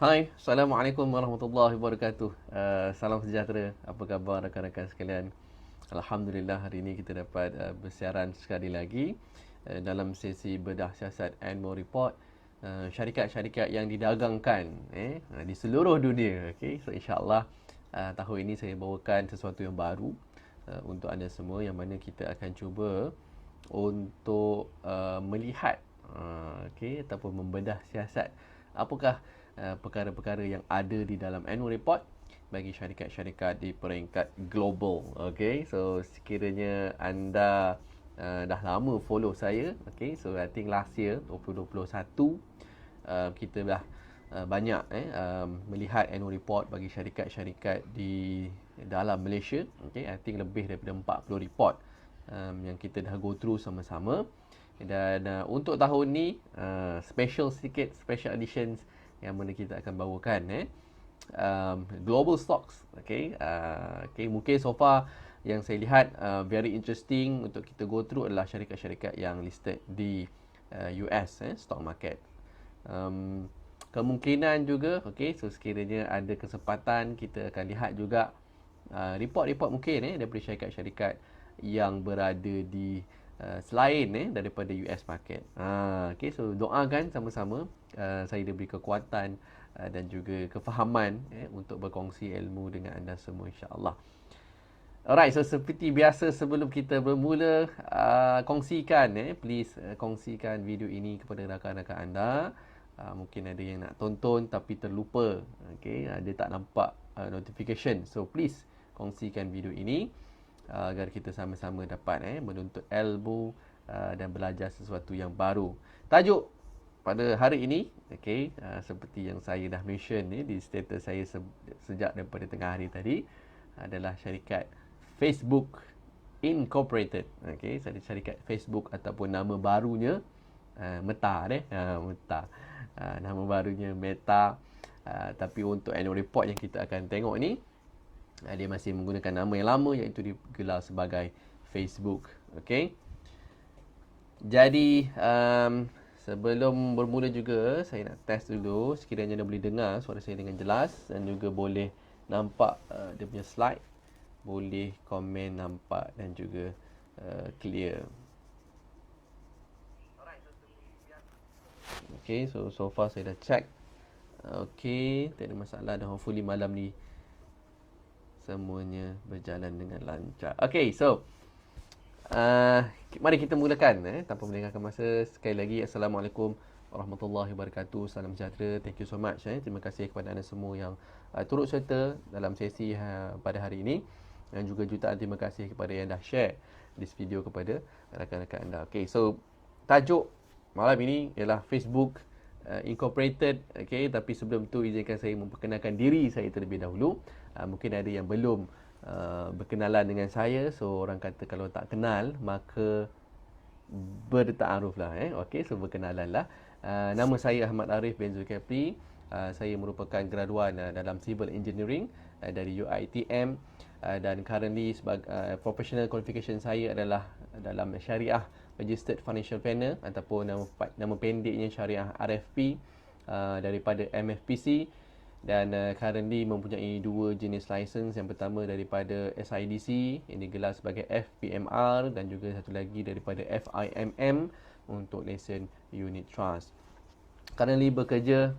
Hai, Assalamualaikum warahmatullahi wabarakatuh. Salam sejahtera. Apa khabar rakan-rakan sekalian? Alhamdulillah hari ini kita dapat bersiaran sekali lagi dalam sesi bedah siasat Annual Report syarikat-syarikat yang didagangkan di seluruh dunia. Okay? So insyaAllah tahun ini saya bawakan sesuatu yang baru untuk anda semua, yang mana kita akan cuba untuk melihat ataupun membedah siasat apakah perkara-perkara yang ada di dalam annual report bagi syarikat-syarikat di peringkat global. Okay, so sekiranya anda dah lama follow saya, okay, so I think last year 2021 kita dah banyak melihat annual report bagi syarikat-syarikat di dalam Malaysia. Okay, I think lebih daripada 40 report yang kita dah go through sama-sama. Dan untuk tahun ni special sikit, special editions yang mana kita akan bawakan global stocks. Okay, mungkin so far yang saya lihat very interesting untuk kita go through adalah syarikat-syarikat yang listed di US stock market. Kemungkinan juga, okay, so sekiranya ada kesempatan kita akan lihat juga report-report mungkin daripada syarikat-syarikat yang berada di selain daripada US market. Okay, so doakan sama-sama saya diberi kekuatan dan juga kefahaman untuk berkongsi ilmu dengan anda semua, insya-Allah. Alright, so seperti biasa sebelum kita bermula, kongsikan please kongsikan video ini kepada rakan-rakan anda. Mungkin ada yang nak tonton tapi terlupa, okay, dia tak nampak notification. So please kongsikan video ini agar kita sama-sama dapat menuntut ilmu dan belajar sesuatu yang baru. Tajuk pada hari ini, okay, seperti yang saya dah mention di status saya sejak daripada tengah hari tadi, adalah syarikat Facebook Incorporated. Okay, syarikat Facebook ataupun nama barunya Meta Meta. Nama barunya Meta. Tapi untuk annual report yang kita akan tengok ni, dia masih menggunakan nama yang lama, iaitu digelar sebagai Facebook. Okay. Jadi sebelum bermula juga, saya nak test dulu sekiranya anda boleh dengar suara saya dengan jelas dan juga boleh nampak dia punya slide. Boleh komen nampak dan juga clear. Okay, so far saya dah check. Okay, tak ada masalah dan hopefully malam ni semuanya berjalan dengan lancar. Okay, so mari kita mulakan tanpa melengahkan masa. Sekali lagi, Assalamualaikum warahmatullahi wabarakatuh. Salam sejahtera. Thank you so much. Terima kasih kepada anda semua yang turut serta dalam sesi pada hari ini. Dan juga jutaan terima kasih kepada yang dah share this video kepada rakan-rakan anda. Okay, so tajuk malam ini ialah Facebook Incorporated. Okay, tapi sebelum tu izinkan saya memperkenalkan diri saya terlebih dahulu. Mungkin ada yang belum berkenalan dengan saya. So orang kata kalau tak kenal maka berta'aruf lah. Okay, so berkenalan lah. Nama saya Ahmad Arif bin Zulkifli. Saya merupakan graduan dalam Civil Engineering dari UiTM. Dan currently professional qualification saya adalah dalam Syariah Registered Financial Planner ataupun nama pendeknya Syariah RFP daripada MFPC. Dan currently mempunyai dua jenis license. Yang pertama daripada SIDC yang digelar sebagai FPMR, dan juga satu lagi daripada FIMM untuk lesen unit trust. Currently bekerja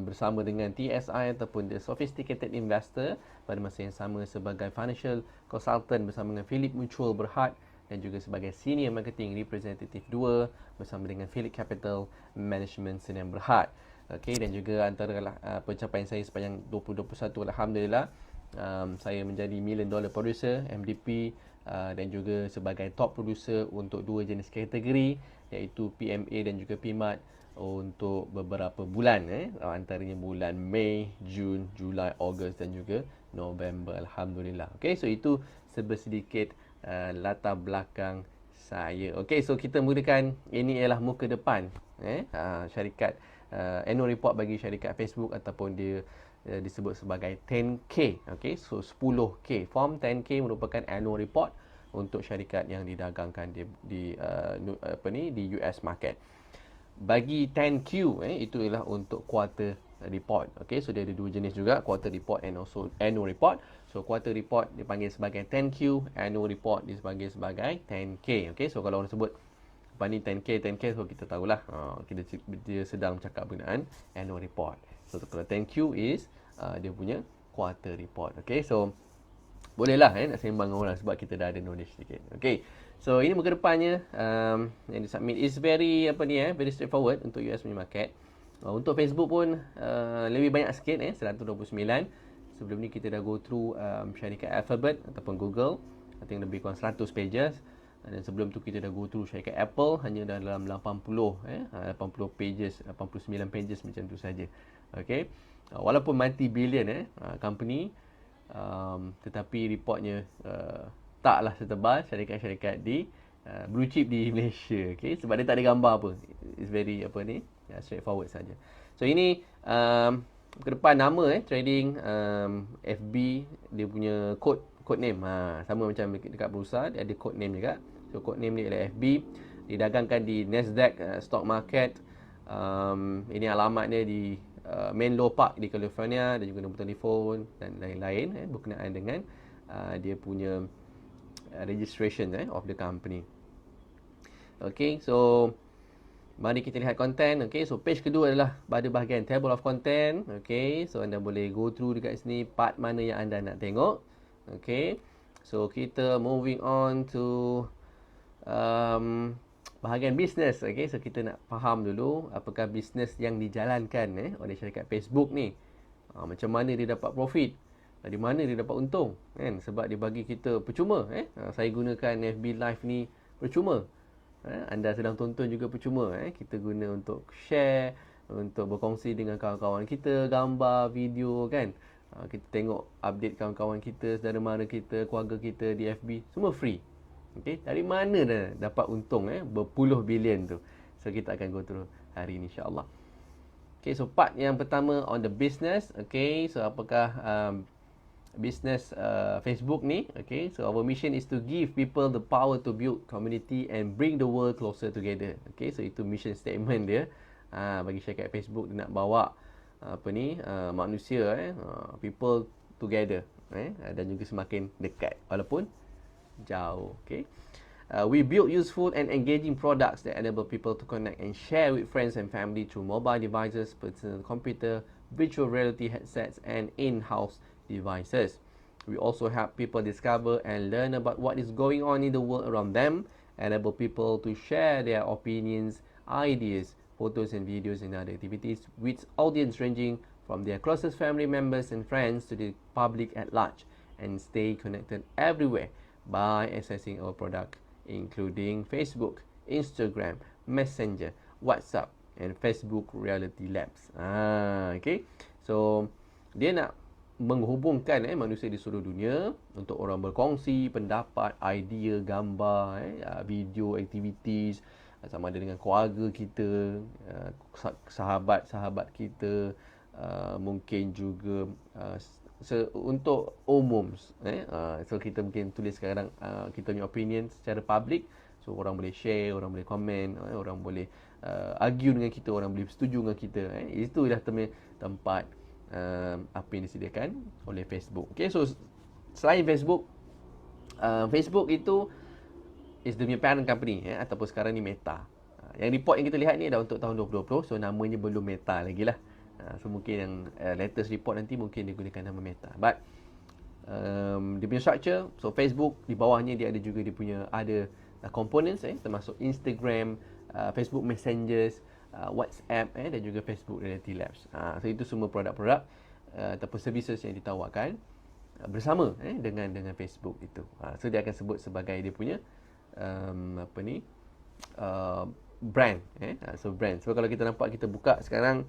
bersama dengan TSI ataupun The Sophisticated Investor pada masa yang sama sebagai financial consultant bersama dengan Philip Mutual Berhad, dan juga sebagai senior marketing representative 2 bersama dengan Philip Capital Management Sdn Berhad. Okay, dan juga antara pencapaian saya sepanjang 2021, alhamdulillah, saya menjadi $1 million producer MDP, dan juga sebagai top producer untuk dua jenis kategori, iaitu PMA dan juga PMAT untuk beberapa bulan, antaranya bulan Mei, Jun, Julai, Ogos dan juga November, alhamdulillah. Okay, so itu sedikit latar belakang saya. Okay, so kita mulakan. Ini ialah muka depan syarikat annual report bagi syarikat Facebook, ataupun dia disebut sebagai 10K. Okay, so 10K. Form 10K merupakan annual report untuk syarikat yang didagangkan di US market. bagi 10Q itu ialah untuk quarter report. Okay, so dia ada dua jenis juga, quarter report and also annual report. So quarter report dipanggil sebagai 10Q, annual report dipanggil sebagai 10K. Okay, so kalau orang sebut ni 10K, so kita tahulah dia sedang bercakap berkenaan annual report. So kalau 10Q is dia punya quarter report. Okay, so bolehlah nak sembang dengan orang sebab kita dah ada knowledge sikit. Okay, so ini muka depannya yang disubmit is very very straightforward untuk US punya market. Untuk Facebook pun lebih banyak sikit 129. Sebelum ni kita dah go through syarikat Alphabet ataupun Google, I think lebih kurang 100 pages. Dan sebelum tu kita dah go through syarikat Apple, hanya dalam 80 pages, 89 pages macam tu saja. Okay, walaupun multi-billion company, tetapi reportnya taklah setebal syarikat-syarikat di blue chip di Malaysia. Okay, sebab dia tak ada gambar apa. It's very straightforward saja. So ini ke depan nama trading, FB dia punya code name sama macam dekat bursa, dia ada code name juga. So code name dia ialah FB, didagangkan di Nasdaq stock market. Ini alamatnya di Menlo Park di California, dan juga nombor telefon dan lain-lain berkenaan dengan dia punya registration of the company. Okay, so mari kita lihat konten. Okay, so page kedua adalah pada bahagian table of content. Okay, so anda boleh go through dekat sini part mana yang anda nak tengok. Okay, so kita moving on to bahagian bisnes. Okay, so kita nak faham dulu apakah bisnes yang dijalankan oleh syarikat Facebook ni. Macam mana dia dapat profit, dari mana dia dapat untung kan? Sebab dia bagi kita percuma. Saya gunakan FB Live ni percuma. Anda sedang tonton juga percuma. Kita guna untuk share, untuk berkongsi dengan kawan-kawan kita, gambar, video kan. Kita tengok update kawan-kawan kita, saudara mara kita, keluarga kita di FB, semua free. Okay, dari mana dah dapat untung berpuluh bilion tu. So kita akan go through hari ni insya-Allah. Okay, so part yang pertama on the business. Okay, so apakah business Facebook ni? Okay, so our mission is to give people the power to build community and bring the world closer together. Okay, so itu mission statement dia. Bagi syarikat Facebook, dia nak bawa manusia people together dan juga semakin dekat walaupun jauh. Okay, we build useful and engaging products that enable people to connect and share with friends and family through mobile devices, personal computer, virtual reality headsets and in-house devices. We also help people discover and learn about what is going on in the world around them, enable people to share their opinions, ideas, photos and videos and other activities with audience ranging from their closest family members and friends to the public at large, and stay connected everywhere by accessing our product including Facebook, Instagram, Messenger, WhatsApp and Facebook Reality Labs. Okay, so dia nak menghubungkan manusia di seluruh dunia untuk orang berkongsi pendapat, idea, gambar, video, activities, sama ada dengan keluarga kita, sahabat-sahabat kita, mungkin juga untuk umum. So kita mungkin tulis sekarang kita punya opinion secara public. So orang boleh share, orang boleh komen, orang boleh argue dengan kita, orang boleh setuju dengan kita. Itu dah tempat apa yang disediakan oleh Facebook. Okay, so selain Facebook, Facebook itu is the parent company ataupun sekarang ni Meta. Yang report yang kita lihat ni dah untuk tahun 2020, so namanya belum Meta lagi lah. So mungkin yang latest report nanti mungkin dia gunakan nama Meta. But dia punya structure, so Facebook di bawahnya dia ada juga dia punya ada components termasuk Instagram, Facebook Messengers, WhatsApp dan juga Facebook Reality Labs. So itu semua produk-produk ataupun services yang ditawarkan bersama dengan Facebook itu. So dia akan sebut sebagai dia punya brand. So brand. So kalau kita nampak, kita buka sekarang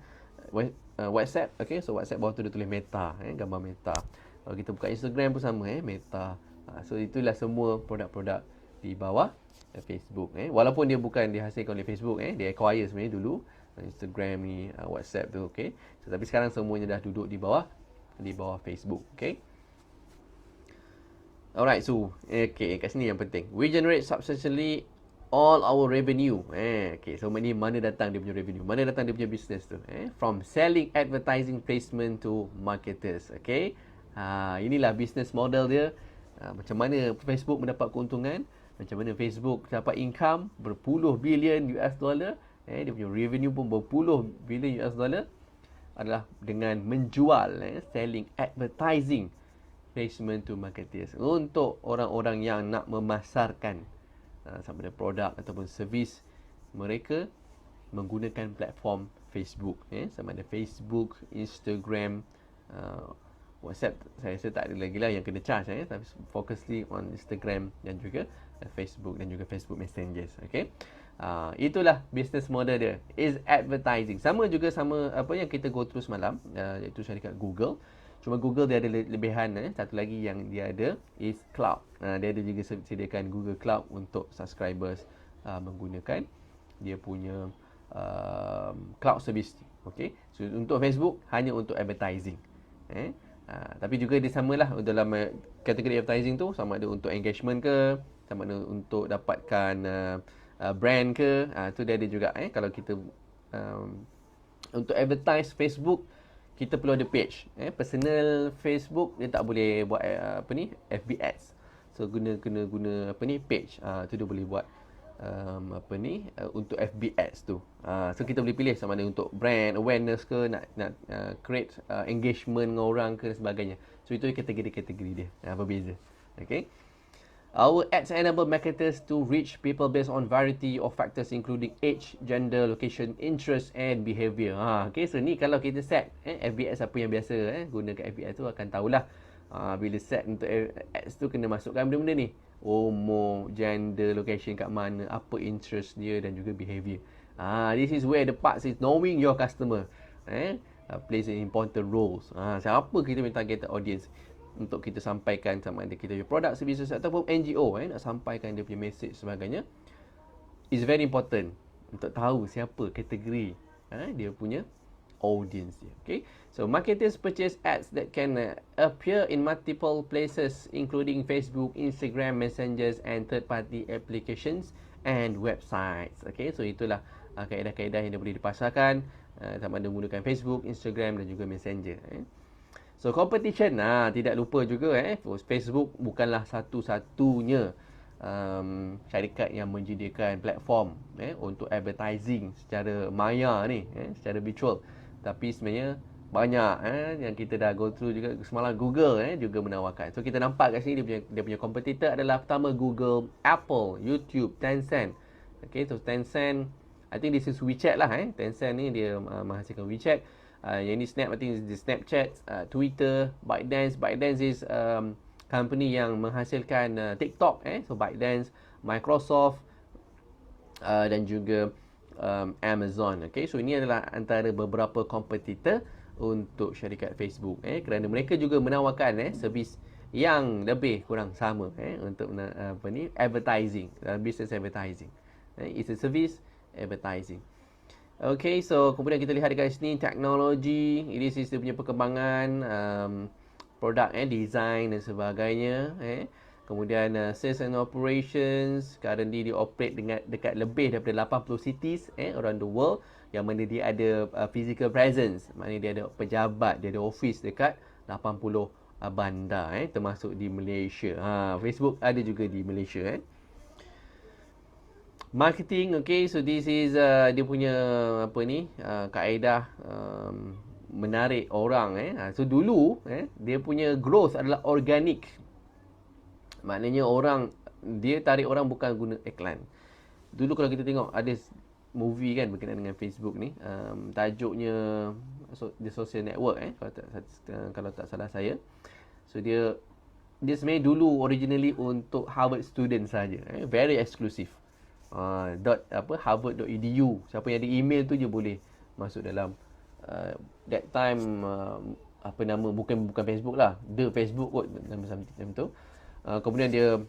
WhatsApp, okay, so WhatsApp bawah tu dia tulis Meta, gambar Meta. Kalau kita buka Instagram pun sama, Meta. So itulah semua produk-produk di bawah Facebook. Walaupun dia bukan dihasilkan oleh Facebook, dia acquire sebenarnya dulu Instagram ni, WhatsApp tu, okay. So, tapi sekarang semuanya dah duduk di bawah Facebook, okay. Alright, so okay, kat sini yang penting. We generate substantially all our revenue. Okay, so ni mana datang dia punya revenue? Mana datang dia punya business tu? From selling advertising placement to marketers. Okay, inilah business model dia. Macam mana Facebook mendapat keuntungan, macam mana Facebook dapat income berpuluh bilion US dollar. Dia punya revenue pun berpuluh bilion US dollar adalah dengan menjual, selling advertising placement to marketers untuk orang-orang yang nak memasarkan sama ada produk ataupun servis mereka menggunakan platform Facebook, sama ada Facebook, Instagram, WhatsApp saya rasa tak ada lagi lah yang kena charge, tapi fokusly on Instagram dan juga Facebook dan juga Facebook Messengers. Okay, itulah business model dia, is advertising. Sama apa yang kita go through semalam, iaitu syarikat Google. Cuma Google dia ada lebihan, satu lagi yang dia ada is cloud. Dia ada juga sediakan Google Cloud untuk subscribers menggunakan dia punya cloud service. Okay, so untuk Facebook hanya untuk advertising. Tapi juga dia samalah dalam kategori advertising tu, sama ada untuk engagement ke, sama ada untuk dapatkan brand ke, tu dia ada juga. Kalau kita untuk advertise Facebook, kita perlu ada page. Personal Facebook dia tak boleh buat FB ads. So kena guna page. Tu dia boleh buat untuk FB ads tu. So kita boleh pilih sama ada untuk brand awareness ke, nak create engagement dengan orang ke dan sebagainya. So itu kategori-kategori dia. Berbeza. Okay. Our ads enable marketers to reach people based on variety of factors including age, gender, location, interest and behavior. Okay, so ni kalau kita set FB ads apa yang biasa gunakan FB ads tu akan tahulah. Bila set untuk ads tu kena masukkan benda-benda ni. Umur, gender, location kat mana, apa interest dia dan juga behavior. This is where the parts is knowing your customer. Plays an important roles. Siapa kita punya targeted audience untuk kita sampaikan sama ada kita punya produk, services ataupun NGO nak sampaikan dia punya message sebagainya, is very important untuk tahu siapa kategori dia punya audience dia. Okay, so marketers purchase ads that can appear in multiple places including Facebook, Instagram, Messengers and third party applications and websites. Okay, so itulah kaedah-kaedah yang dia boleh dipasarkan sama ada menggunakan Facebook, Instagram dan juga Messenger. So competition, tidak lupa juga Facebook bukanlah satu-satunya syarikat yang menyediakan platform untuk advertising secara maya ni, secara virtual. Tapi sebenarnya banyak yang kita dah go through juga. Semalam Google juga menawarkan. So kita nampak kat sini dia punya competitor adalah pertama Google, Apple, YouTube, Tencent. Okay, so Tencent, I think this is WeChat lah. Tencent ni dia menghasilkan WeChat. Yang ni Snap, I think is the Snapchat, Twitter, ByteDance. ByteDance is company yang menghasilkan TikTok. So ByteDance, Microsoft dan juga Amazon. Okay, so ini adalah antara beberapa kompetitor untuk syarikat Facebook. Kerana mereka juga menawarkan servis yang lebih kurang sama untuk advertising, business advertising. It's a service advertising. Okay, so kemudian kita lihat dekat sini teknologi, ini sistem punya perkembangan, produk, design dan sebagainya. Kemudian sales and operations, currently dia operate dekat lebih daripada 80 cities around the world, yang mana dia ada physical presence, maknanya dia ada pejabat, dia ada office dekat 80 bandar, termasuk di Malaysia. Facebook ada juga di Malaysia. Marketing, okay, so this is dia punya kaedah menarik orang. So dulu dia punya growth adalah organic. Maknanya orang, dia tarik orang bukan guna iklan. Dulu kalau kita tengok ada movie kan berkenaan dengan Facebook ni, tajuknya The Social Network kalau tak salah saya. So dia sebenarnya dulu originally untuk Harvard students saja, very exclusive. Harvard.edu. Siapa yang ada email tu je boleh masuk dalam that time bukan Facebook lah, The Facebook kot nama tu. Kemudian dia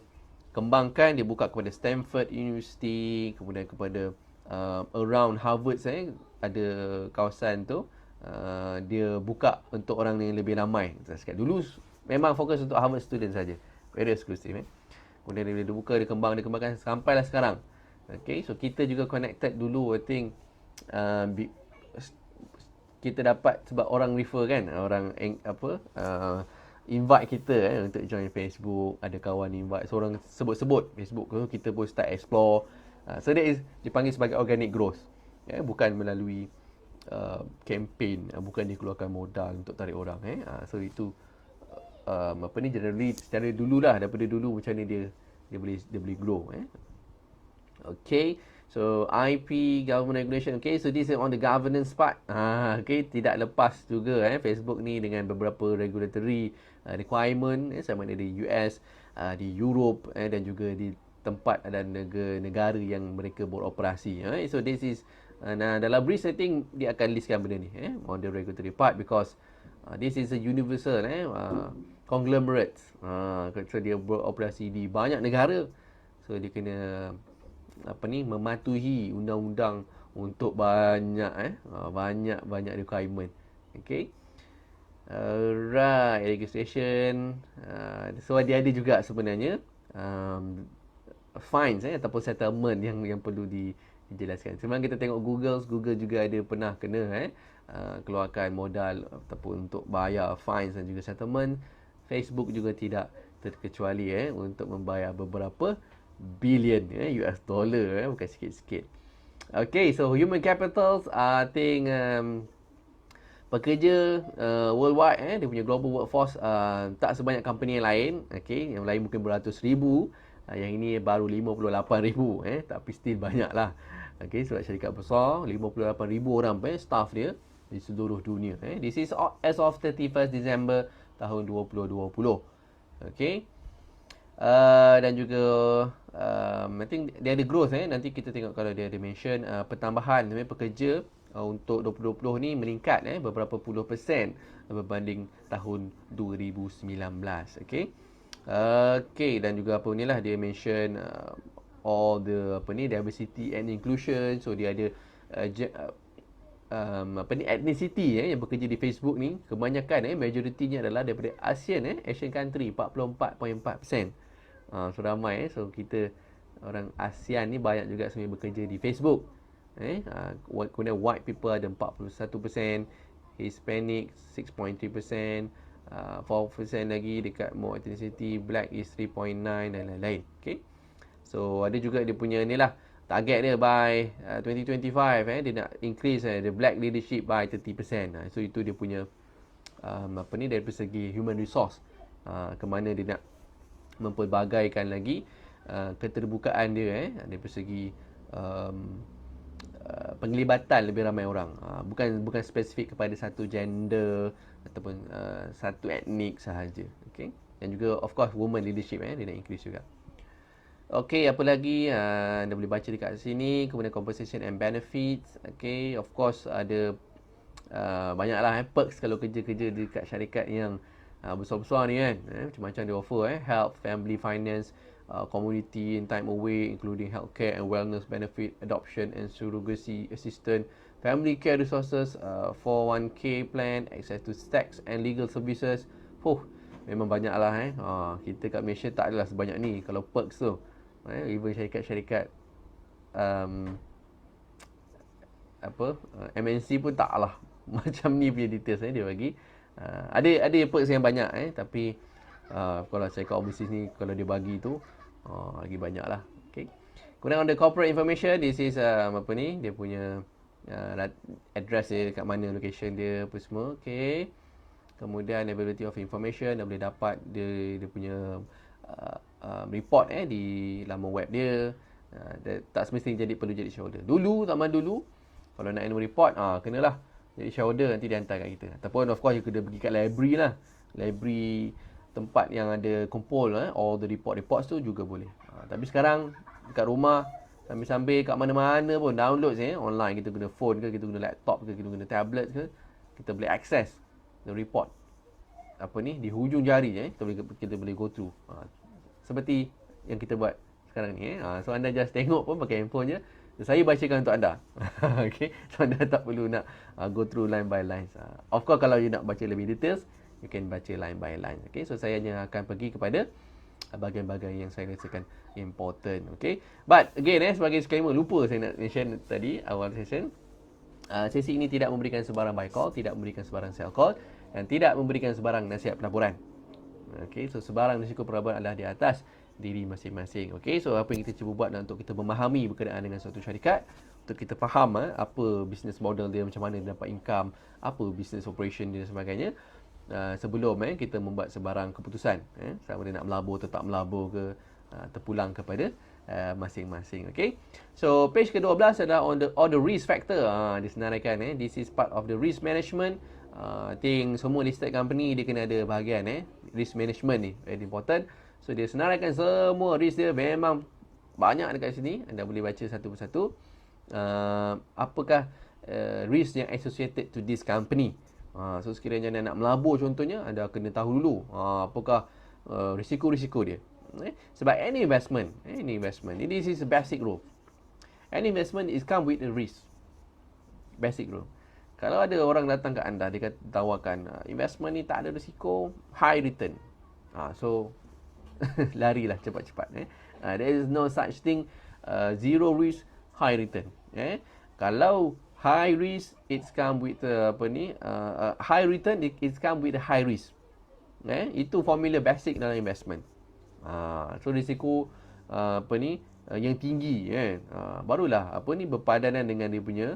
kembangkan, dia buka kepada Stanford University, kemudian kepada around Harvard ada kawasan tu, dia buka untuk orang yang lebih ramai. Dulu memang fokus untuk Harvard student saja, very exclusive. Kemudian dia buka, dia kembangkan sampailah sekarang. Okay, so kita juga connected dulu. I think kita dapat sebab orang refer kan, orang invite kita untuk join Facebook. Ada kawan invite, seorang sebut-sebut Facebook tu, kita pun start explore. So that is dipanggil sebagai organic growth. Bukan melalui campaign, bukan dikeluarkan modal untuk tarik orang. So itu generally secara dululah, daripada dulu macam ni dia boleh grow. Okay, so IP government regulation. Okay, so this is on the governance part. Okay, tidak lepas juga Facebook ni dengan beberapa regulatory requirement, sama ada di US, di Europe, dan juga di tempat dan negara yang mereka beroperasi. So this is dalam BRICS, I think dia akan listkan benda ni on the regulatory part, because this is a universal conglomerate. So dia beroperasi di banyak negara, so dia kena mematuhi undang-undang untuk banyak requirement. Okay. Right, registration. So dia ada juga sebenarnya fines ataupun settlement yang perlu dijelaskan. Sebenarnya kita tengok Google juga ada pernah kena keluarkan modal ataupun untuk bayar fines dan juga settlement. Facebook juga tidak terkecuali untuk membayar beberapa billion US dollar, bukan sikit-sikit. Okay, so human capitals, I think pekerja worldwide, dia punya global workforce tak sebanyak company yang lain. Okay, yang lain mungkin beratus ribu, yang ini baru 58,000, tapi still banyak lah. Okay, sebab syarikat besar, 58,000 orang staff dia di seluruh dunia. This is as of 31st December tahun 2020. Okay. Dan juga I think dia ada growth. Nanti kita tengok kalau dia ada mention pertambahan pekerja untuk 2020 ni meningkat beberapa puluh persen berbanding tahun 2019. Okay. Okay, dan juga apa ni lah, dia mention all the diversity and inclusion. So dia ada ethnicity yang bekerja di Facebook ni, kebanyakan majoritinya adalah daripada ASEAN, Asian country, 44.4%. So ramai. So kita orang ASEAN ni banyak juga sebenarnya bekerja di Facebook. Kemudian white people ada 41%, Hispanic 6.3%, 4% lagi dekat more ethnicity, black is 3.9 dan lain-lain. Okay. So ada juga dia punya ni lah, target dia by 2025 dia nak increase the black leadership by 30%. So itu dia punya dari segi human resource, ke mana dia nak mempelbagaikan lagi keterbukaan dia dari segi penglibatan lebih ramai orang, bukan spesifik kepada satu gender ataupun satu etnik sahaja. Okay. Dan juga of course women leadership dia nak increase juga. Okay, apa lagi anda boleh baca dekat sini. Kemudian compensation and benefits. Okay, of course ada banyaklah perks kalau kerja-kerja dekat syarikat yang besar-besar ni kan. Macam-macam dia offer health, family finance, community and time away, including healthcare and wellness benefit, adoption and surrogacy assistance, family care resources, 401k plan, access to tax and legal services. Memang banyak lah kita kat Malaysia tak adalah sebanyak ni kalau perks tu. Even syarikat-syarikat MNC pun tak lah macam ni punya details dia bagi. Ada perks yang banyak tapi kalau syarikat overseas ni, kalau dia bagi tu lagi banyak lah. Okay. Kemudian on the corporate information, this is dia punya address dia, kat mana location dia, apa semua. Okay. Kemudian availability of information, dah boleh dapat dia punya report di laman web dia. Tak semestinya perlu jadi shareholder. Zaman dulu kalau nak annual report kenalah jadi shareholder, nanti dia hantar kat kita. Ataupun of course you kena pergi kat library lah. Library tempat yang ada kumpul all the reports tu juga boleh. Tapi sekarang dekat rumah sambil-sambil kat mana-mana pun download online. Kita guna phone ke, kita guna laptop ke, kita guna tablet ke, kita boleh access the report di hujung jari kita boleh go through, seperti yang kita buat sekarang ni. So anda just tengok pun pakai handphone je, saya bacakan untuk anda. Okay, so anda tak perlu nak go through line by line. Of course kalau you nak baca lebih details, you can baca line by line. Okay, so saya hanya akan pergi kepada bahagian-bahagian yang saya rasakan important. Okay, but again sebagai disclaimer, lupa saya nak mention tadi awal session, sesi ini tidak memberikan sebarang buy call, tidak memberikan sebarang sell call, dan tidak memberikan sebarang nasihat pelaburan. Okay, so sebarang risiko pelaburan adalah di atas diri masing-masing. Okay, so apa yang kita cuba buat untuk kita memahami berkenaan dengan suatu syarikat, untuk kita faham apa business model dia, macam mana dia dapat income, apa business operation dia dan sebagainya, sebelum kita membuat sebarang keputusan, sama dia nak melabur atau tak melabur ke, terpulang kepada masing-masing. Okay, so page ke-12 adalah on the risk factor. Disenaraikan, this is part of the risk management. I think semua listed company dia kena ada bahagian risk management ni, very important. So dia senaraikan semua risk dia, memang banyak dekat sini, anda boleh baca satu persatu. Apakah risk yang associated to this company. So sekiranya anda nak melabur contohnya, anda kena tahu dulu apakah risiko-risiko dia. Sebab any investment, this is a basic rule. Any investment is come with a risk. Basic rule. Kalau ada orang datang ke anda, dia tawarkan investment ni tak ada risiko, high return. So larilah cepat-cepat. There is no such thing zero risk, high return. Kalau high risk, it's come with high return, it's come with a high risk. Itu formula basic dalam investment. So risiko yang tinggi, barulah berpadanan dengan dia punya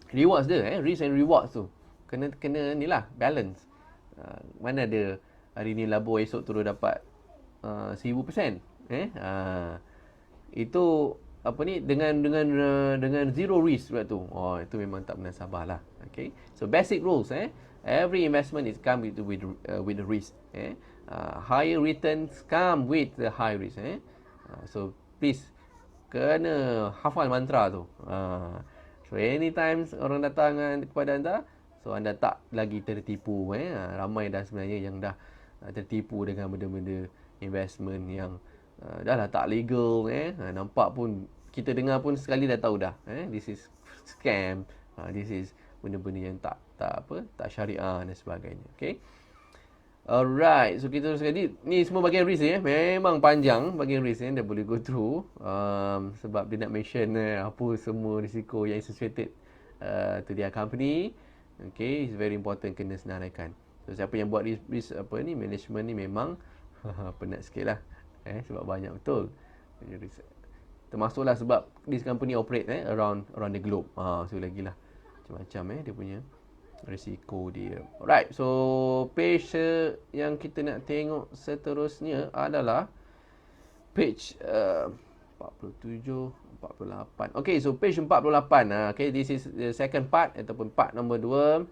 rewards dia, risk and rewards tu. Kena ni lah, balance. Mana ada hari ni labur, esok terus dapat 1000%. Itu dengan zero risk sebab tu. Itu memang tak pernah sabarlah. Okay, so basic rules, every investment is come with the risk. Higher returns come with the high risk. So please kena hafal mantra tu. So anytime orang datang kepada anda, so anda tak lagi tertipu. Ramai dah sebenarnya yang dah tertipu dengan benda-benda investment yang dah lah tak legal. Nampak pun, kita dengar pun sekali dah tahu dah. This is scam. This is benda-benda yang tak syariah dan sebagainya. Okay. Alright, so kita terus sekali. Ni semua bahagian risk memang panjang bahagian risk dah boleh go through. Sebab dia nak mention apa semua risiko yang associated to their company. Okay, it's very important kena senaraikan. So siapa yang buat risk management ni memang penat sikit lah. Sebab banyak betul. Termasuklah sebab this company operate around the globe. So lagi lah macam-macam dia punya risiko dia. Alright, so page yang kita nak tengok seterusnya adalah page 47, 48. Okay, so page 48. Okay, this is the second part ataupun part number 2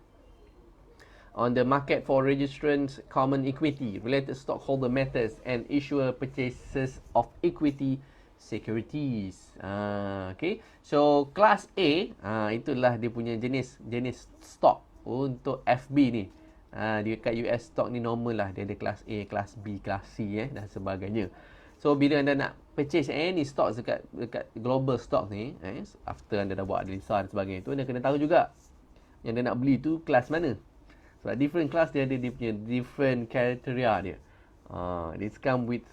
on the market for registrants common equity, related stockholder matters and issuer purchases of equity securities. Okay, so class A, itulah dia punya jenis stock untuk FB ni. Dekat US stock ni normal lah, dia ada class A, class B, class C dan sebagainya. So bila anda nak purchase any stock dekat global stock ni, after anda dah buat analisa dan sebagainya tu, anda kena tahu juga yang anda nak beli tu kelas mana. Sebab different class dia ada dia punya different criteria dia. This come with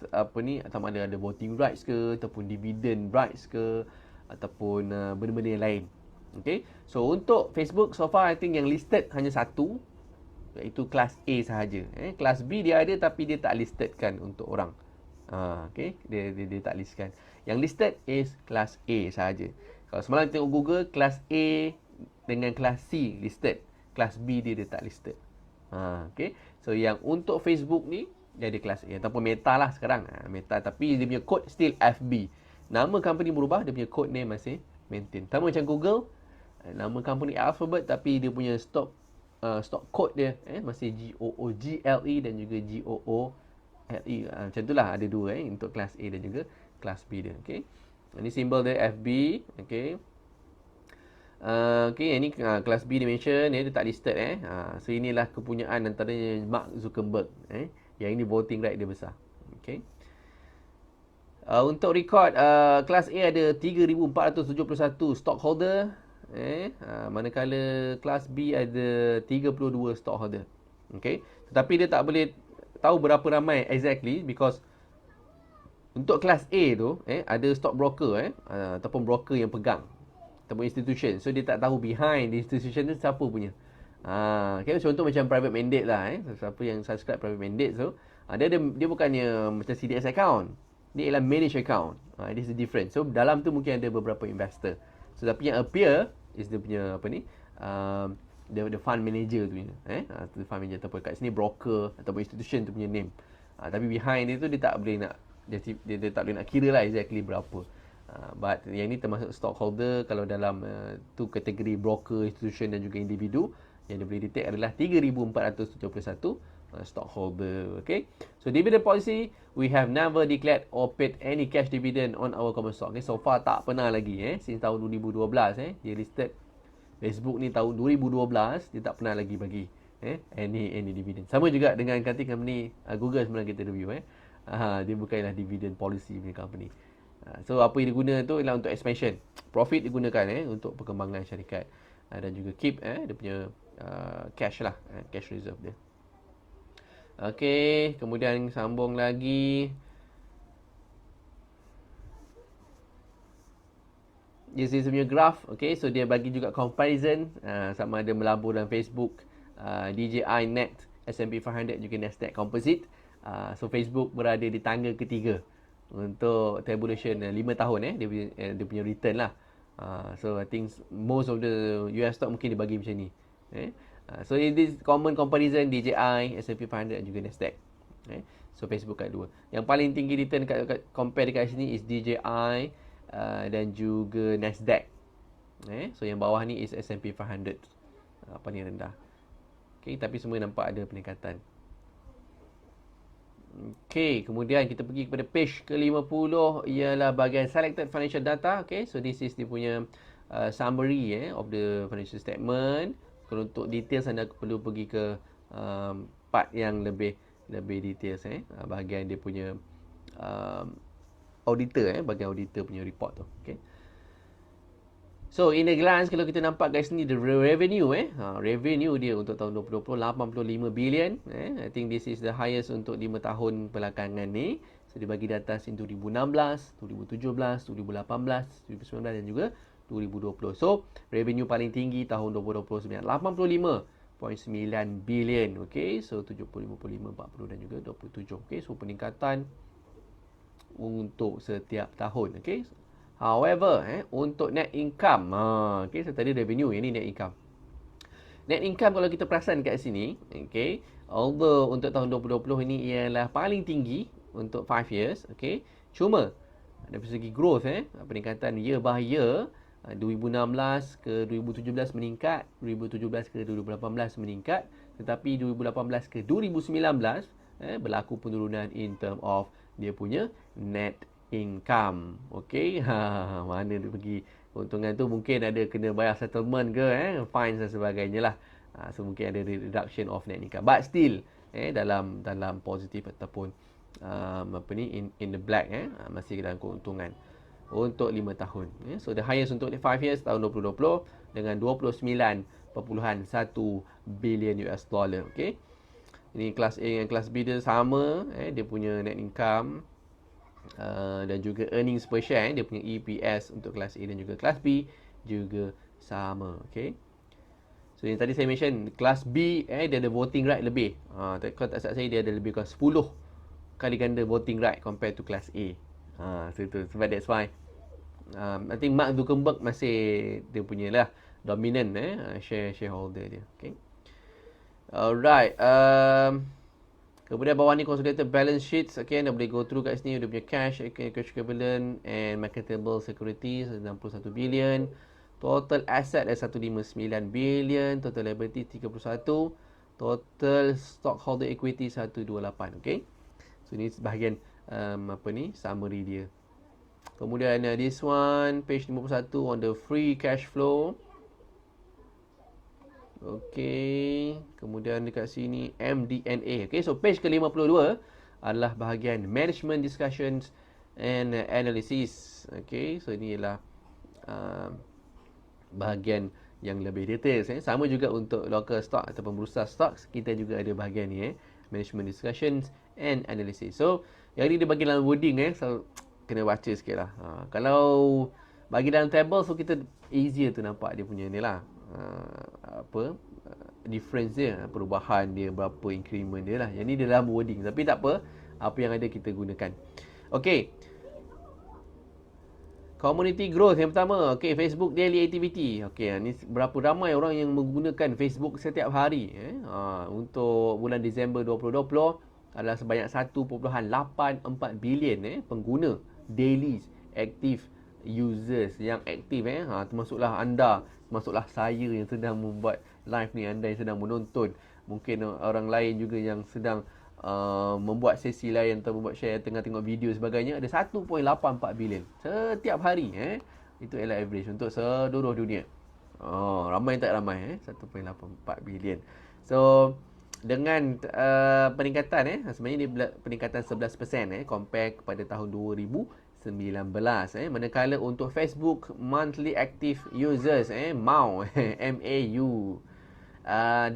sama ada voting rights ke, ataupun dividend rights ke, ataupun benda-benda yang lain. Okay, so untuk Facebook so far I think yang listed hanya satu, iaitu kelas A sahaja. Kelas B dia ada tapi dia tak listedkan untuk orang. Okay, dia tak listkan. Yang listed is kelas A sahaja. Kalau semalam tengok Google, kelas A dengan kelas C listed, kelas B dia tak listed. Okay, so yang untuk Facebook ni dia ada kelas A ataupun Meta lah sekarang. Meta, tapi dia punya code still FB. Nama company berubah, dia punya code name masih maintain. Sama macam Google, nama company Alphabet tapi dia punya stock code dia masih GOOGLE dan juga GOOLE. Macam itulah, ada dua untuk kelas A dan juga kelas B dia. Okay, ini simbol dia FB. Okay, ini kelas B dia mention, dia tak listed. So inilah kepunyaan antaranya Mark Zuckerberg. Yang ini voting right dia besar. Okay, untuk record kelas A ada 3,471 stockholder. Manakala kelas B ada 32 stockholder. Okay, tetapi dia tak boleh tahu berapa ramai exactly because Untuk kelas A tu, ada stock broker, ataupun broker yang pegang, ataupun institution. So dia tak tahu behind the institution tu siapa punya. Okay, contoh macam private mandate lah, siapa yang subscribe private mandate tu, dia bukannya macam CDS account. Dia ialah managed account. This is different. So dalam tu mungkin ada beberapa investor. So tapi yang appear is dia punya apa ni? The fund manager tu, the fund manager ataupun kat sini broker ataupun institution tu punya name. Tapi behind dia tu dia tak boleh nak dia tak boleh nak kira lah exactly berapa. But yang ni termasuk stockholder. Kalau dalam tu kategori broker, institution dan juga individu, yang dia boleh detect adalah 3,471 stockholder. Okay, so dividend policy, we have never declared or paid any cash dividend on our common stock. Okay, so far tak pernah lagi since tahun 2012 dia listed Facebook ni tahun 2012, dia tak pernah lagi bagi any dividend. Sama juga dengan kanting company Google sebenarnya kita review dia bukanlah dividend policy punya company. So apa yang diguna tu ialah untuk expansion. Profit digunakan untuk perkembangan syarikat dan juga keep dia punya cash lah, cash reserve dia. Okey, kemudian sambung lagi. This is punya graph. Okay, so dia bagi juga comparison sama ada melabur dalam Facebook, DJI Net, S&P 500 juga Nasdaq Composite. So Facebook berada di tangga ketiga untuk tabulation 5 tahun dia punya return lah. So I think most of the US stock mungkin dibagi macam ni. So in this common comparison, DJI, S&P 500 dan juga Nasdaq. So Facebook kat dua. Yang paling tinggi return kat compare dekat sini is DJI dan juga Nasdaq. So yang bawah ni is S&P 500. Paling rendah. Okay, tapi semua nampak ada peningkatan. Okay, kemudian kita pergi kepada page ke-50, ialah bahagian selected financial data. Okay, so this is dia punya summary of the financial statement. Kalau untuk details anda perlu pergi ke part yang lebih details bahagian dia punya auditor bahagian auditor punya report tu. Okay. So in a glance, kalau kita nampak guys ni the revenue revenue dia untuk tahun 2020 85 billion. I think this is the highest untuk 5 tahun belakangan ni. So dia bagi data sin 2016, 2017, 2018, 2019 dan juga 2020. So revenue paling tinggi tahun 2020 85.9 billion. Okay, so 70, 55, 40 dan juga 27. Okay, so peningkatan untuk setiap tahun. Okay, however, untuk net income, okay, so tadi revenue, ini net income. Net income kalau kita perasan kat sini, okay, although untuk tahun 2020 ini ialah paling tinggi untuk 5 years, okay, cuma dari segi growth, peningkatan year by year, 2016 ke 2017 meningkat, 2017 ke 2018 meningkat, tetapi 2018 ke 2019 berlaku penurunan in term of dia punya net income. Okay, mana dia pergi keuntungan tu, mungkin ada kena bayar settlement ke fines dan sebagainya lah. So mungkin ada reduction of net income, but still dalam positif ataupun in the black, masih dalam keuntungan untuk 5 tahun. So the highest untuk 5 years tahun 2020 dengan 29.1 billion US dollar. Okay, ini kelas A dengan kelas B dia sama, dia punya net income dan juga earnings per share, dia punya EPS untuk kelas A dan juga kelas B juga sama. Okay, so yang tadi saya mention kelas B dia ada voting right lebih. Kalau tak salah saya dia ada lebih kurang 10 kali ganda voting right compared to kelas A. So itu sebab that's why I think Mark Zuckerberg masih dia punya lah dominant shareholder dia. Okay, alright. Kemudian bawah ni consolidated balance sheets. Okay, anda boleh go through kat sini. Dia punya cash equivalent and marketable securities 61 billion. Total asset ada 159 billion. Total liability 31. Total stockholder equity 128. Okay, so ni bahagian summary dia. Kemudian this one, page 51 on the free cash flow. Okay, kemudian dekat sini MD&A. Okay, so page ke-52 adalah bahagian management discussions and analysis. Okay, so ini ialah bahagian yang lebih details. Sama juga untuk local stock ataupun bursa stocks, kita juga ada bahagian ni management discussions and analysis. So Yang ni dia bagi dalam wording so kena baca sikit lah. Kalau bagi dalam table, so kita easier tu nampak dia punya ni lah. Apa difference dia, perubahan dia, berapa increment dia lah. Yang ni dia dalam wording, tapi tak apa, apa yang ada kita gunakan. Okay, community growth yang pertama. Okay, Facebook daily activity. Okay, ni berapa ramai orang yang menggunakan Facebook setiap hari. Untuk bulan Disember 2020 adalah sebanyak 1.84 bilion pengguna daily active users yang aktif. Termasuklah anda, termasuklah saya yang sedang membuat live ni, anda yang sedang menonton. Mungkin orang lain juga yang sedang membuat sesi lain atau membuat share, tengah tengok video sebagainya. Ada 1.84 bilion setiap hari. Itu adalah average untuk seluruh dunia. Ramai tak ramai 1.84 bilion. So dengan peningkatan sebenarnya dia peningkatan 11% compare kepada tahun 2019. Manakala untuk Facebook monthly active users MAU MAU 2.8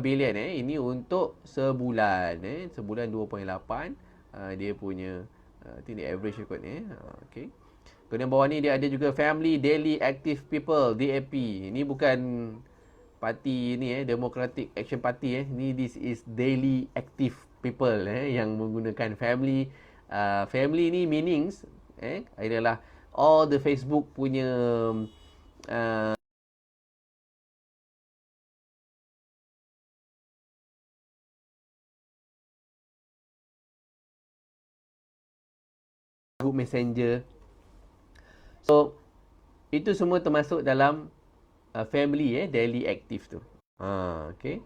bilion ini untuk sebulan. Sebulan 2.8 dia punya ini average kot okey. Kemudian bawah ni dia ada juga family daily active people DAP. Ini bukan parti ni Democratic Action Party ni, this is daily active people yang menggunakan family. Family ni meanings adalah all the Facebook punya group messenger. So itu semua termasuk dalam family daily active tu. Okay.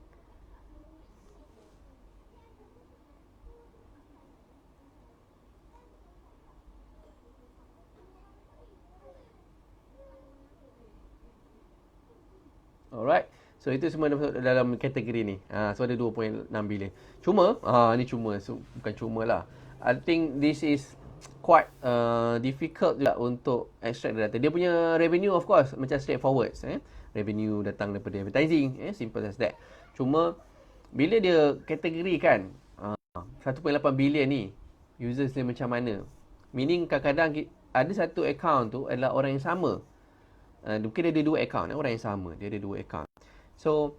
Alright. So itu semua dalam kategori ni. So ada 2.6 bilion. Cuma ni cuma, so, bukan cuma lah. I think this is quite difficult juga untuk extract data. Dia punya revenue of course macam straightforward. Revenue datang daripada advertising, simple as that. Cuma bila dia kategorikan 1.8 bilion ni users dia macam mana, meaning kadang-kadang ada satu account tu adalah orang yang sama. Mungkin dia ada dua account, orang yang sama, dia ada dua account. So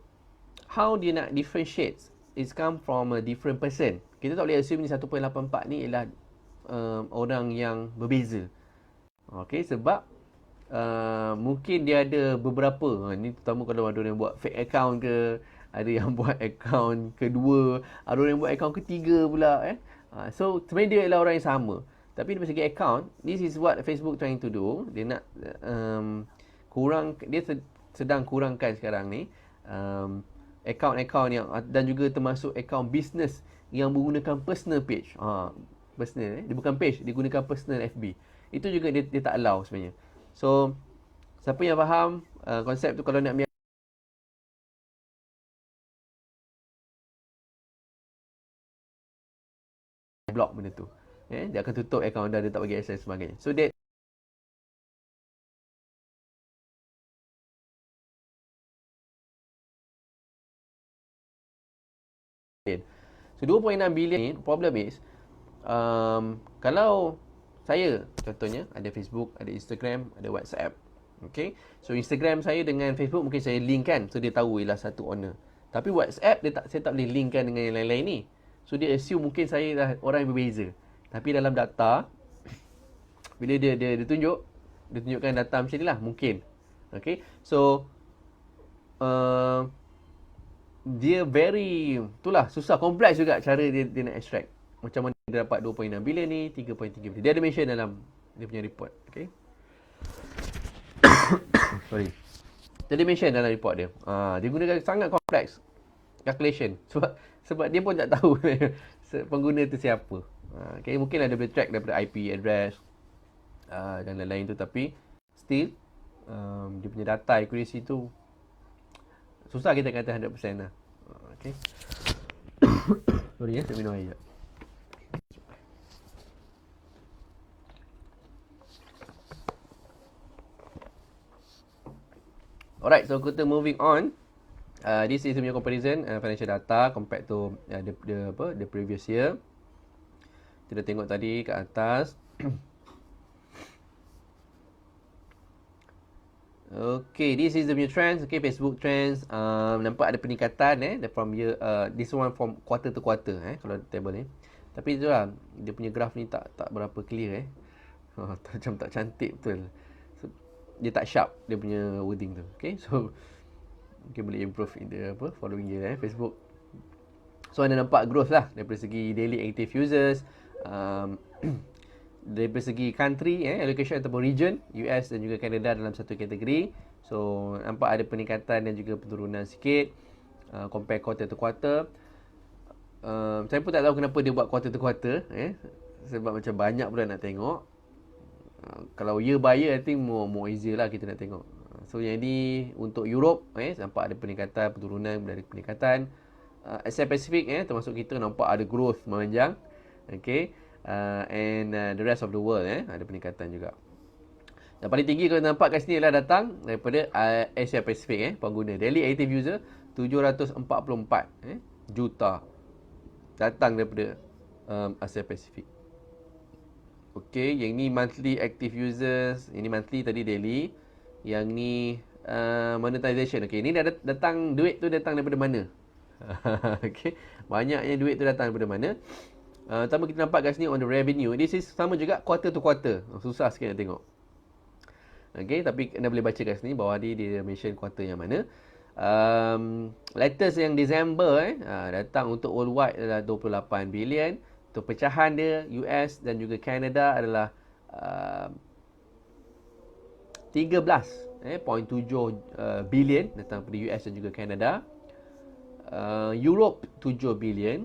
how dia nak differentiate, it's come from a different person. Kita tak boleh assume ni 1.84 ni ialah orang yang berbeza. Okay, sebab mungkin dia ada beberapa. Ni terutama kalau ada yang buat fake account ke, ada yang buat account kedua, ada orang yang buat account ketiga pula. So sebenarnya dia adalah orang yang sama. Tapi dari segi account, this is what Facebook trying to do. Dia nak dia sedang kurangkan sekarang ni account-account yang, dan juga termasuk account business yang menggunakan personal page. Personal dia bukan page, dia gunakan personal FB. Itu juga dia tak allow sebenarnya. So siapa yang faham konsep tu, kalau nak block benda tu, dia akan tutup account anda, dia tak bagi access sebagainya. So that so 2.6 bilion ni, problem is kalau saya contohnya ada Facebook, ada Instagram, ada WhatsApp. Okay, so Instagram saya dengan Facebook mungkin saya link kan, so dia tahu ialah satu owner. Tapi WhatsApp saya tak boleh linkkan dengan yang lain-lain ni. So dia assume mungkin saya dah orang yang berbeza. Tapi dalam data, bila dia tunjukkan data macam ni lah, mungkin. Okay, so dia very, itulah susah, kompleks juga cara dia nak extract. Macam mana dia dapat 2.6 bilion ni, 3.3 bilion. Dia ada mention dalam dia punya report. Okay. Sorry. Dia ada mention dalam report dia. Dia gunakan sangat kompleks calculation. Sebab dia pun tak tahu pengguna tu siapa. Okay. Mungkin ada boleh track daripada IP address dan lain-lain tu. Tapi still dia punya data accuracy tu susah kita kata 100% lah. Okay. Sorry saya minum air. Alright, so kita moving on. This is punya comparison financial data compared to the previous year. Kita tengok tadi kat atas. Okay, this is the new trends. Okay, Facebook trends. Nampak ada peningkatan from year. This one from quarter to quarter kalau table ni. Tapi itulah, dia punya graph ni tak berapa clear macam tak cantik betul. So, dia tak sharp dia punya wording tu. Okay, so mungkin boleh improve in the following year Facebook. So anda nampak growth lah daripada segi daily active users, daripada segi country allocation ataupun region, US dan juga Canada dalam satu kategori. So nampak ada peningkatan dan juga penurunan sikit compare quarter to quarter. Saya pun tak tahu kenapa dia buat quarter to quarter sebab macam banyak pula nak tengok. Kalau year by year I think more easier lah kita nak tengok. So yang ni untuk Europe nampak ada peningkatan, penurunan dari peningkatan. Asia Pacific termasuk kita nampak ada growth memanjang. Okay. And the rest of the world ada peningkatan juga. Yang paling tinggi kalau nampak kat sini adalah datang daripada Asia Pacific pengguna. Daily active user 744 juta datang daripada Asia Pacific. Okay, yang ni monthly active users. Ini monthly, tadi daily. Yang ni monetization. Okay, ni datang, duit tu datang daripada mana? Okay, banyaknya duit tu datang daripada mana? Pertama kita nampak kat sini on the revenue. This is sama juga quarter to quarter. Susah sikit nak tengok. Okay, tapi anda boleh baca kat sini bawah ni dia mention quarter yang mana. Latest yang December datang untuk worldwide adalah 28 billion. Untuk pecahan dia US dan juga Canada adalah 13.7 billion datang daripada US dan juga Canada. Europe 7 billion,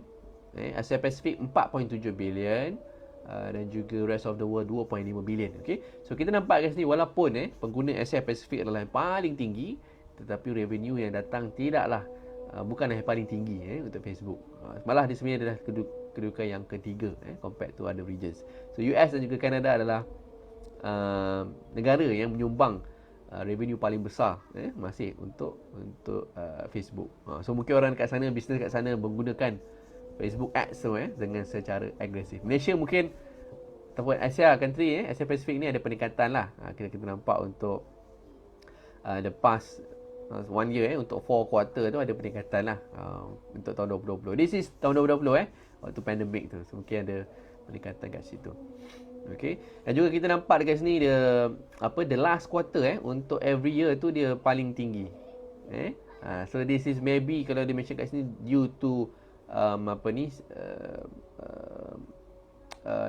Asia Pacific 4.7 billion, dan juga rest of the world 2.5 billion. Okay, so kita nampak kat sini walaupun pengguna Asia Pacific adalah yang paling tinggi, tetapi revenue yang datang tidaklah bukan yang paling tinggi untuk Facebook. Malah dia sebenarnya adalah kedudukan yang ketiga compared to other regions. So US dan juga Canada adalah negara yang menyumbang revenue paling besar masih untuk Facebook. So mungkin orang kat sana, bisnes kat sana menggunakan Facebook Ads dengan secara agresif. Malaysia mungkin ataupun Asia country Asia Pacific ni ada peningkatan lah. Kita nampak untuk the past 1 year untuk 4 quarter tu ada peningkatan lah untuk tahun 2020. This is tahun 2020 waktu pandemik tu. So mungkin ada peningkatan kat situ. Okay. Dan juga kita nampak dekat sini dia the last quarter untuk every year tu dia paling tinggi. So this is maybe kalau dia mention kat sini due to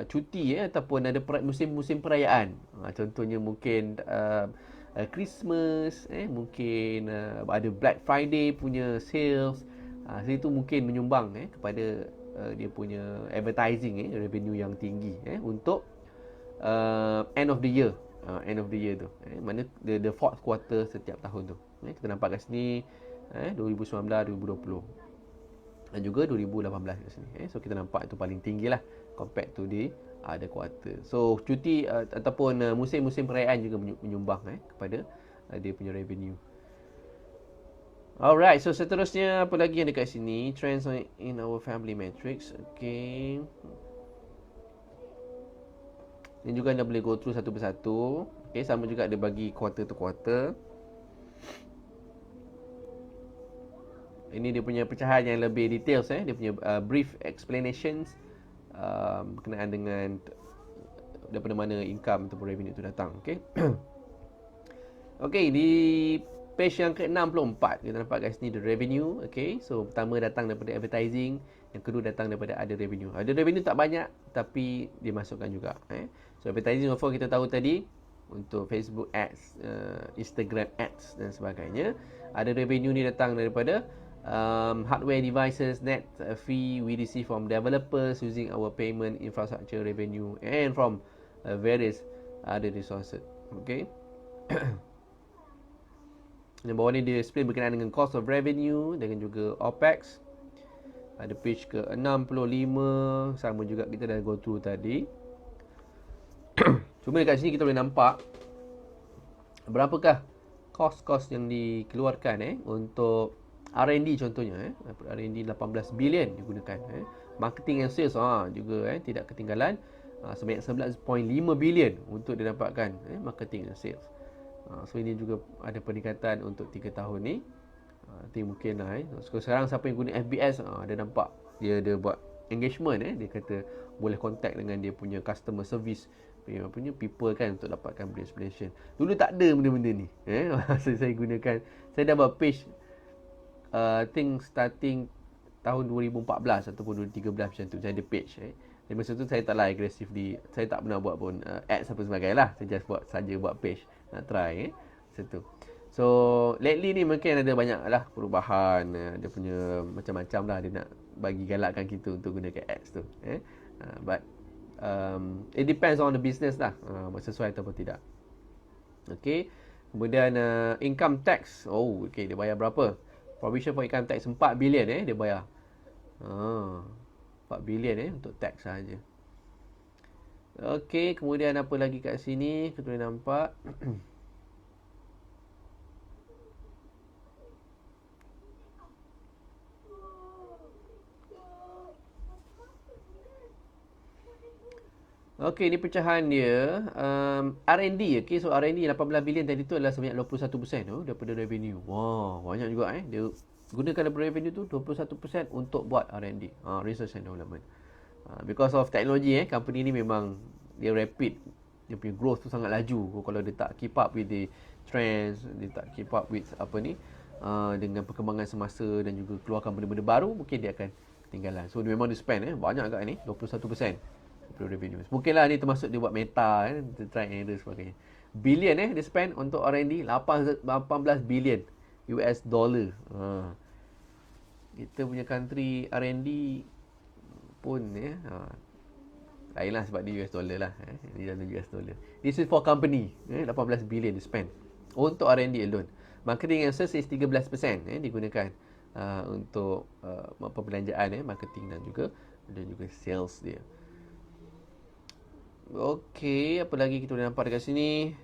cuti ataupun ada musim-musim perayaan. Contohnya mungkin Christmas, mungkin ada Black Friday punya sales. So itu mungkin menyumbang kepada dia punya advertising revenue yang tinggi untuk end of the year. End of the year tu mana the fourth quarter setiap tahun tu. Kita nampak kat sini 2019, 2020 dan juga 2018 kat sini. So kita nampak itu paling tinggi lah compared to the other quarter. So cuti ataupun musim-musim perayaan juga menyumbang kepada dia punya revenue. Alright, so seterusnya apa lagi yang dekat sini? Trends in our family matrix. Okay, ini juga anda boleh go through satu persatu. Okay, sama juga dia bagi quarter to quarter. Ini dia punya pecahan yang lebih details dia punya brief explanations berkenaan dengan daripada mana income ataupun revenue tu datang. Okay. Okay, di page yang ke-64 kita nampak kat sini the revenue. Okay, so pertama datang daripada advertising, yang kedua datang daripada other revenue. Other revenue tak banyak tapi dia masukkan juga. So advertising of course kita tahu tadi untuk Facebook ads, Instagram ads dan sebagainya. Ada revenue ni datang daripada hardware devices, net fee we receive from developers using our payment infrastructure revenue and from various other resources. Okay. Yang bawah ni dia explain berkenaan dengan cost of revenue dengan juga OPEX. Ada page ke-65, sama juga kita dah go through tadi. Cuma dekat sini kita boleh nampak berapakah kos-kos yang dikeluarkan untuk R&D contohnya. R&D 18 bilion digunakan Marketing and sales juga tidak ketinggalan. Sebanyak 11.5 bilion untuk didapatkan marketing and sales. So ini juga ada peningkatan untuk 3 tahun ni. Nanti mungkin lah sekarang siapa yang guna FBS dia nampak dia buat engagement dia kata boleh contact dengan dia punya customer service punya people kan untuk dapatkan explanation. Dulu tak ada benda-benda ni. Masa saya gunakan, saya dah buat page I think starting tahun 2014 ataupun 2013 macam tu. Saya ada page. Dan masa tu saya taklah aggressively, saya tak pernah buat pun ads apa sebagainya lah. Saya just buat page nak try masa tu. So lately ni mungkin ada banyak lah perubahan, dia punya macam-macam lah dia nak bagi galakkan kita untuk gunakan ads tu. But it depends on the business lah, sesuai ataupun tidak. Okay. Kemudian income tax. Okay, dia bayar berapa? Provision for income tax 4 bilion dia bayar. 4 bilion untuk tax sahaja. Okey, kemudian apa lagi kat sini? Kita boleh nampak. Okey, ni pecahan dia. R&D, okey. So R&D 18 bilion tadi tu adalah sebanyak 21% daripada revenue. Wah, banyak juga Dia gunakan daripada revenue tu 21% untuk buat R&D, research and development. Because of technology company ni memang dia rapid, dia punya growth tu sangat laju. Kalau dia tak keep up with the trends, dia tak keep up with dengan perkembangan semasa dan juga keluarkan benda-benda baru, mungkin dia akan ketinggalan. So dia memang dia spend banyak kat ni, 21% daripada revenue. Mungkinlah ni termasuk dia buat meta try and error sebagainya. Billion dia spend untuk R&D 18 billion US dollar. Kita punya country R&D pun lainlah sebab dia US dollar lah. Dia dalam US dollar. This is for company. 18 billion dia spend untuk R&D alone. Marketing and sales is 13% digunakan untuk perbelanjaan marketing dan juga sales dia. Okey, apa lagi kita boleh nampak dekat sini?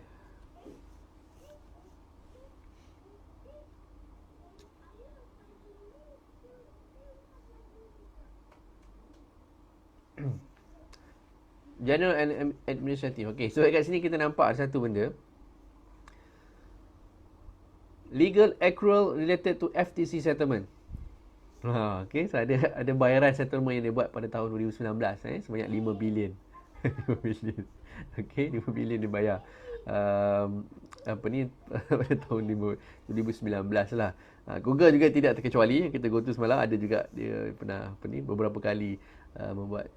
General and administrative. Okay, so kat sini kita nampak ada satu benda. Legal accrual related to FTC settlement. Okay, so ada bayaran settlement yang dia buat pada tahun 2019 sebanyak 5 bilion. 5 bilion. Okay, 5 bilion dia bayar. Pada tahun 2019 lah. Google juga tidak terkecuali. Kita go to semalam ada juga dia pernah beberapa kali membuat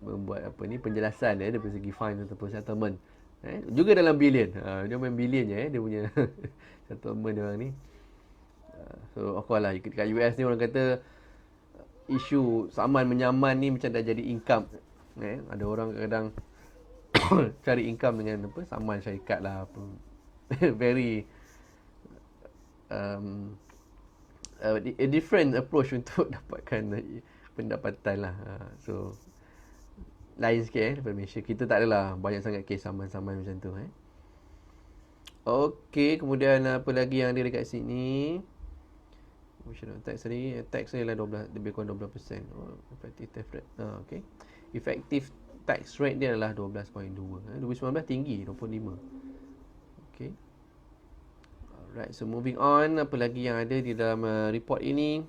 penjelasan dari segi fine ataupun settlement. Juga dalam bilion. Dia main bilion je dia punya settlement dia orang ni. So of course lah kat US ni orang kata isu saman menyaman ni macam dah jadi income. Ada orang kadang cari income dengan saman syarikat lah apa. Very a different approach untuk dapatkan pendapatan lah. So lain sikit daripada Malaysia. Kita tak adalah banyak sangat kes saman-saman macam tu. Okey, kemudian apa lagi yang ada dekat sini? Tax tadi, tax ni lah 12, lebih kurang 12%. Effective tax rate. Okey. Effective tax rate dia adalah 12.2. 2019 tinggi, 25. Okey. Alright, so moving on. Apa lagi yang ada di dalam report ini?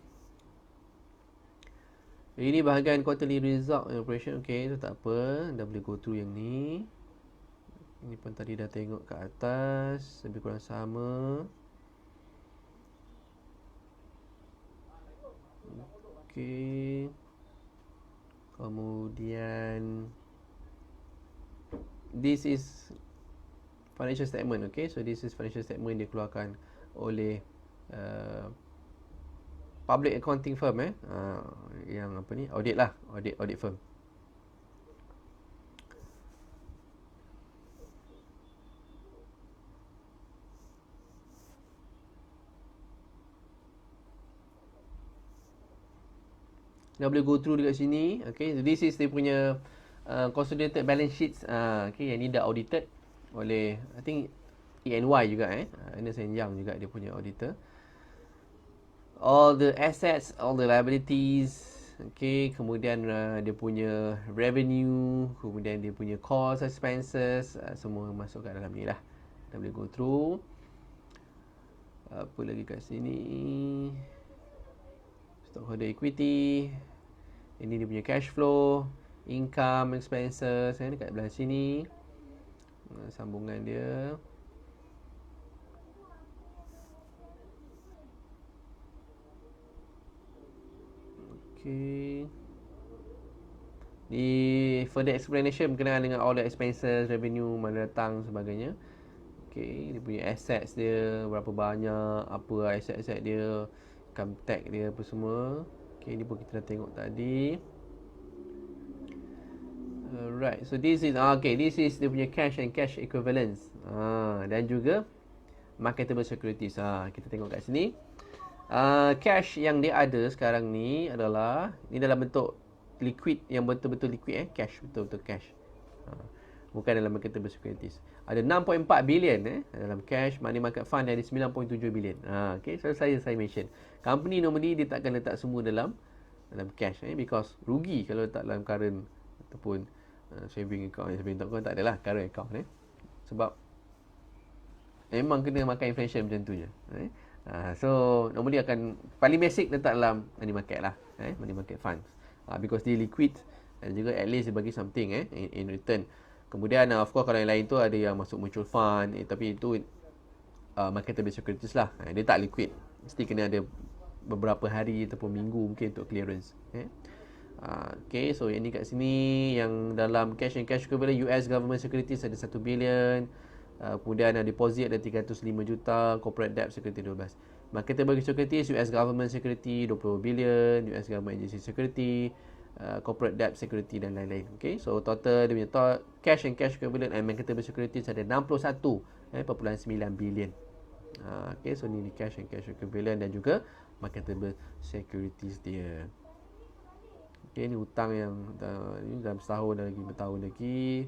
Ini bahagian quarterly result operation. Okay, so tak apa. Dah boleh go through yang ni. Ini pun tadi dah tengok kat atas. Lebih kurang sama. Okay. Kemudian this is financial statement. Okay, so this is financial statement dia keluarkan oleh public accounting firm yang audit lah, audit firm. Dah boleh go through dekat sini. Okay, so this is dia punya consolidated balance sheets. Okay, yang ni dah audited oleh I think EY juga Ernst & Young juga dia punya auditor. All the assets, all the liabilities, Okay, kemudian dia punya revenue, kemudian dia punya cost, expenses, semua masuk kat dalam ni lah. Kita boleh go through. Apa lagi kat sini? Stockholder equity. Ini dia punya cash flow, income, expenses, dekat belah sini. Sambungan dia. Okay. Di further explanation berkenaan dengan all the expenses, revenue, mana datang, sebagainya. Okay, dia punya assets dia, berapa banyak, apa asset-asset dia, income tax dia, apa semua. Okay, ni pun kita dah tengok tadi. Alright, so this is this is dia punya cash and cash equivalents. Dan juga marketable securities. Kita tengok kat sini. Cash yang dia ada sekarang ni adalah ni dalam bentuk liquid, yang betul-betul liquid, cash, betul-betul cash. Bukan dalam marketable securities. Ada 6.4 billion dalam cash. Money market fund ada 9.7 billion. Okay, so saya mention company normally dia takkan letak semua dalam cash, because rugi kalau letak dalam current ataupun saving account. Saving account tak adalah, current account. Sebab memang kena makan inflation macam tu je. So normally akan paling basic letak dalam money market lah, money market funds, because dia liquid dan juga at least dia bagi something in return. Kemudian of course kalau yang lain tu ada yang masuk mutual fund, tapi itu marketable securities lah. Dia tak liquid, mesti kena ada beberapa hari ataupun minggu mungkin untuk clearance. Okay, so yang ni kat sini yang dalam cash and cash equivalent US government securities ada 1 billion. Kemudian deposit ada 305 juta, corporate debt security 12. Marketable securities US government security 20 billion, US government agency security, corporate debt security dan lain-lain. Okay, so total dia punya cash and cash equivalent and marketable securities ada 61.9 billion. Okay, so ni cash and cash equivalent dan juga marketable securities dia. Okay, ni hutang yang ni dalam setahun lagi, bertahun lagi.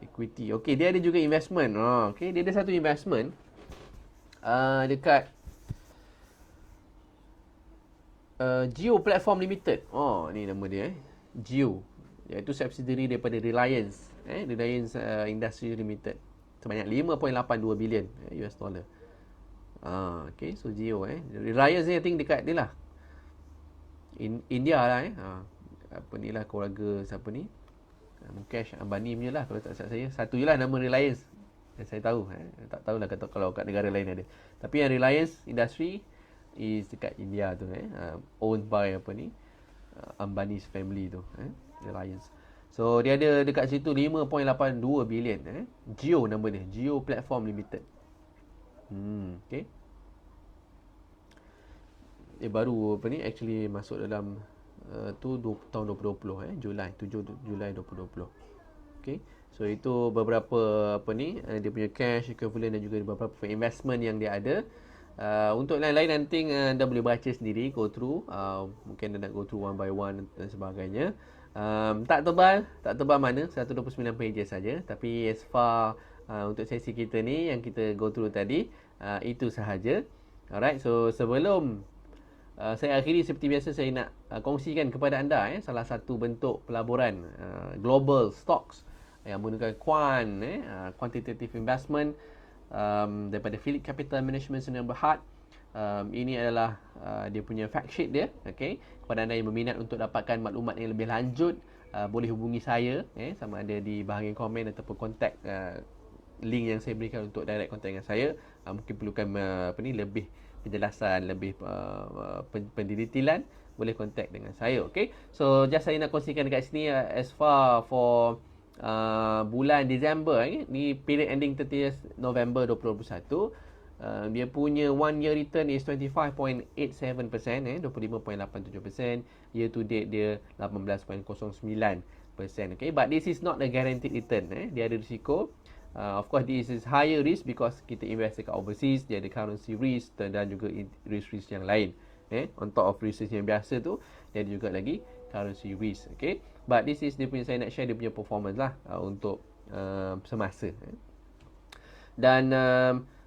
Equity. Okay, dia ada juga investment. Okay, dia ada satu investment dekat Geo Platform Limited. Ni nama dia Geo. Iaitu subsidiary daripada Reliance. Reliance Industries Limited. Sebanyak 5.82 billion US dollar. Okay, so Geo Reliance ni I think dekat dia lah. India lah apa ni lah, keluarga siapa ni, Mukesh Ambani punya lah kalau tak silap saya. Satu je lah nama Reliance yang saya tahu. Tak tahulah kalau kat negara lain ada. Tapi yang Reliance Industry is dekat India tu, owned by apa ni, Ambani's family tu, Reliance. So dia ada dekat situ 5.82 billion. Geo nama dia, Geo Platform Limited. Okay. Dia baru apa ni actually masuk dalam tahun 2020, Julai 7 Julai 2020. Okay, so itu beberapa apa ni dia punya cash equivalent dan juga beberapa investment yang dia ada. Untuk lain-lain nanti anda boleh baca sendiri, go through, mungkin anda nak go through one by one dan sebagainya. Tak tebal mana, 129 pages saja, tapi as far untuk sesi kita ni yang kita go through tadi, itu sahaja. Alright, so sebelum saya akhiri, seperti biasa saya nak kongsikan kepada anda salah satu bentuk pelaburan global stocks yang menggunakan quantitative investment daripada Phillip Capital Management Sdn Bhd. Ini adalah dia punya fact sheet dia. Okay, kepada anda yang berminat untuk dapatkan maklumat yang lebih lanjut, boleh hubungi saya sama ada di bahagian komen ataupun kontak link yang saya berikan untuk direct contact dengan saya. Mungkin perlukan lebih penjelasan, lebih pendetailan, boleh contact dengan saya. Okay, so just saya nak kongsikan dekat sini as far for bulan Disember ni, period ending 30th November 2021, dia punya 1 year return is 25.87%, 25.87%. Year to date dia 18.09%. Okay, but this is not a guaranteed return. Dia ada risiko. Of course this is higher risk because kita invest dekat overseas, dia ada currency risk dan juga risk yang lain. On top of risk yang biasa tu, dia ada juga lagi currency risk. Okay, but this is dia punya, saya nak share dia punya performance lah untuk semasa. Dan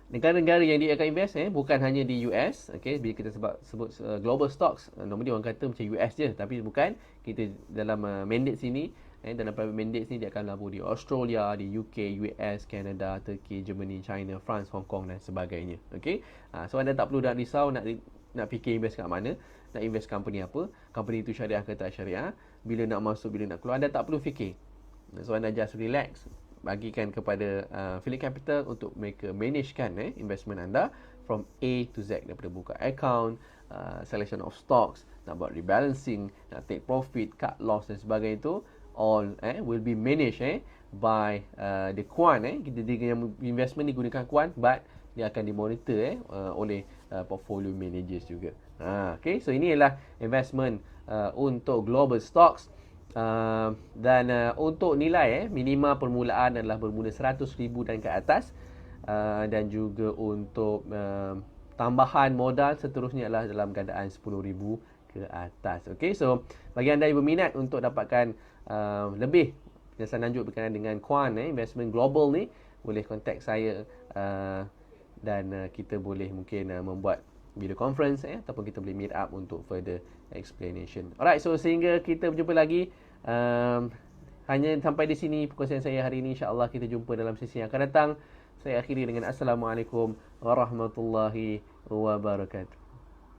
negara-negara yang dia akan invest bukan hanya di US. Okey, bila kita sebut global stocks, normally orang kata macam US je, tapi bukan. Kita dalam mandate sini, dalam private mandate ni dia akan labur di Australia, di UK, US, Canada, Turkey, Germany, China, France, Hong Kong dan sebagainya. Okey. So anda tak perlu nak risau nak fikir invest kat mana, nak invest company apa, company itu syariah ke tak syariah, bila nak masuk, bila nak keluar, anda tak perlu fikir. So anda just relax, bagikan kepada Phillip Capital untuk mereka managekan investment anda from A to Z, daripada buka account, selection of stocks, nak buat rebalancing, nak take profit, cut loss dan sebagainya itu, all will be managed by the Quant. Kita dengan investment ni gunakan Quant, but dia akan dimonitor oleh portfolio managers juga. Okay, so ini adalah investment untuk global stocks. Dan untuk nilai minimal permulaan adalah bermula 100,000 dan ke atas, dan juga untuk tambahan modal seterusnya adalah dalam keadaan 10,000 ke atas. Okey, so bagi anda yang berminat untuk dapatkan lebih penjelasan lanjut berkenaan dengan Quant investment global ni, boleh contact saya, dan kita boleh mungkin membuat video conference ataupun kita boleh meet up untuk further explanation. Alright, so sehingga kita berjumpa lagi, hanya sampai di sini perkongsian saya hari ini. InsyaAllah kita jumpa dalam sesi yang akan datang. Saya akhiri dengan Assalamualaikum warahmatullahi wabarakatuh.